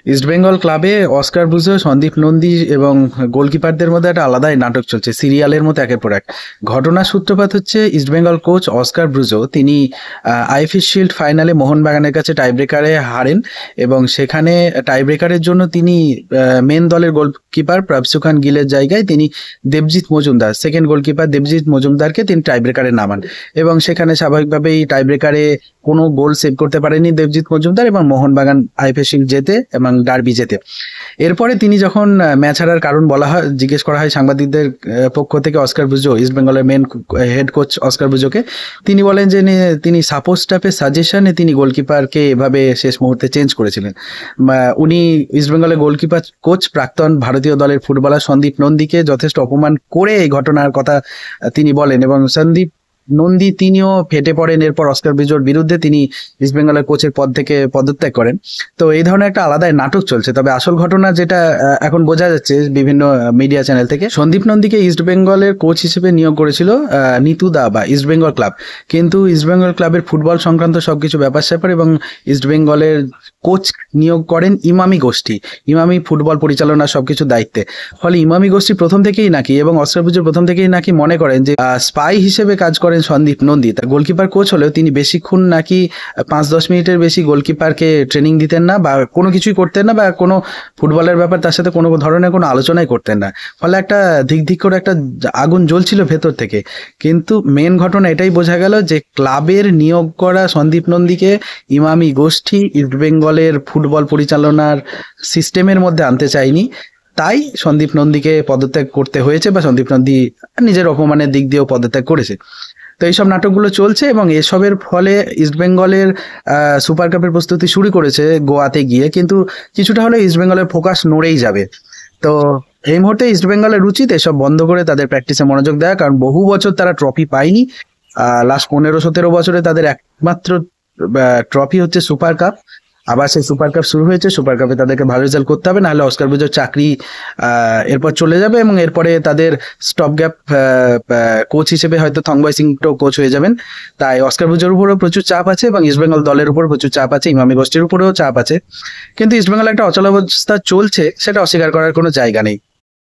ইস্টবেঙ্গল ক্লাবে Oscar Bruzon, Sandeep Nandi এবং গোলকিপারদের মধ্যে একটা আলাদাই নাটক চলছে, সিরিয়ালের মতো একের পর এক। ঘটনার সূত্রপাত হচ্ছে ইস্টবেঙ্গল কোচ অস্কার ব্রুজো, তিনি আইএফএ শিল্ড ফাইনালে মোহনবাগানের কাছে টাইব্রেকারে হারেন এবং সেখানে টাইব্রেকারের জন্য তিনি মেন দলের গোলকিপার প্রভসু খান গিলের জায়গায় তিনি দেবজিৎ মজুমদার, সেকেন্ড গোলকিপার দেবজিৎ মজুমদারকে তিনি টাইব্রেকারে নামান এবং সেখানে স্বাভাবিকভাবেই টাইব্রেকারে কোনো গোল সেভ করতে পারেনি দেবজিৎ মজুমদার এবং মোহনবাগান আইএফএ শিল্ড জেতে এবং ডার্বি জেতে। এরপরে তিনি যখন ম্যাচ হারার কারণ বলা হয়, জিজ্ঞেস করা হয় সাংবাদিকদের পক্ষ থেকে অস্কার ব্রুজো, ইস্ট বেঙ্গলের মেন হেড কোচ অস্কার ব্রুজোকে, তিনি বলেন যে তিনি সাপোর্ট স্টাফের সাজেশনে তিনি গোলকিপারকে এভাবে শেষ মুহূর্তে চেঞ্জ করেছিলেন। উনি ইস্ট বেঙ্গলের গোলকিপার কোচ প্রাক্তন ভারতীয় দলের ফুটবলার সন্দীপ নন্দীকে যথেষ্ট অপমান করে এই ঘটনার কথা তিনি বলেন এবং সন্দীপ নন্দী তিনিও ফেটে পড়েন। এরপর অস্কার ব্রুজোর বিরুদ্ধে তিনি ইস্ট বেঙ্গলের কোচের পদ থেকে পদত্যাগ করেন। তো এই ধরনের একটা আলাদাই নাটক চলছে। তবে আসল ঘটনা যেটা এখন বোঝা যাচ্ছে বিভিন্ন মিডিয়া চ্যানেল থেকে, সন্দীপ নন্দীকে ইস্ট বেঙ্গলের কোচ হিসেবে নিয়োগ করেছিল নিতু দা বা ইস্ট বেঙ্গল ক্লাব, কিন্তু ইস্ট বেঙ্গল ক্লাবের ফুটবল সংক্রান্ত সবকিছু ব্যাপার স্যাপার এবং ইস্ট বেঙ্গলের কোচ নিয়োগ করেন ইমামি গোষ্ঠী, ইমামি ফুটবল পরিচালনার সবকিছু দায়িত্বে। ফলে ইমামি গোষ্ঠী প্রথম থেকেই নাকি এবং অস্কার ব্রুজো প্রথম থেকেই নাকি মনে করেন যে স্পাই হিসেবে কাজ করেন সন্দীপ নন্দী। তার গোলকিপার কোচ হলেও তিনি বেশিক্ষণ নাকি 5-10 মিনিটের বেশি গোলকিপারকে ট্রেনিং দিতেন না বা কোনো কিছুই করতেন না বা কোনো ফুটবলের ব্যাপার তার সাথে কোনো ধরনের কোনো আলোচনাই করতেন না। ফলে একটা ধিক করে একটা আগুন জ্বলছিল ভেতর থেকে। কিন্তু মেন ঘটনা এটাই বোঝা গেল যে ক্লাবের নিয়োগ করা সন্দীপ নন্দীকে ইমামি গোষ্ঠী ইস্ট বেঙ্গলের ফুটবল পরিচালনার সিস্টেমের মধ্যে আনতে চায়নি, তাই সন্দীপ নন্দীকে পদত্যাগ করতে হয়েছে বা সন্দীপ নন্দী নিজের অপমানের দিক দিয়েও পদত্যাগ করেছে। তো এইসব নাটকগুলো চলছে এবং এসবের ফলে ইস্টবেঙ্গলের সুপার কাপের প্রস্তুতি শুরু করেছে গোয়াতে গিয়ে, কিন্তু কিছুটা হলে ইস্টবেঙ্গলের ফোকাস নড়েই যাবে। তো এই মুহূর্তে ইস্টবেঙ্গলের উচিত এসব বন্ধ করে তাদের প্র্যাকটিসে মনোযোগ দেওয়া, কারণ বহু বছর তারা ট্রফি পায়নি। লাস্ট 15-17 বছরে তাদের একমাত্র ট্রফি হচ্ছে সুপার কাপ। আবার সেই সুপার কাপ শুরু হয়েছে, সুপার কাপে তাদেরকে ভালো রেজাল্ট করতে হবে, নাহলে অস্কার ব্রুজোর চাকরি এরপর চলে যাবে এবং এরপরে তাদের স্টপ গ্যাপ কোচ হিসেবে হয়তো থংবয় সিং কোচ হয়ে যাবেন। তাই অস্কার ব্রুজোর উপরেও প্রচুর চাপ আছে এবং ইস্টবেঙ্গল দলের উপর প্রচুর চাপ আছে, ইমামি গোষ্ঠীর উপরেও চাপ আছে। কিন্তু ইস্টবেঙ্গল একটা অচলাবস্থা চলছে, সেটা অস্বীকার করার কোনো জায়গা নেই।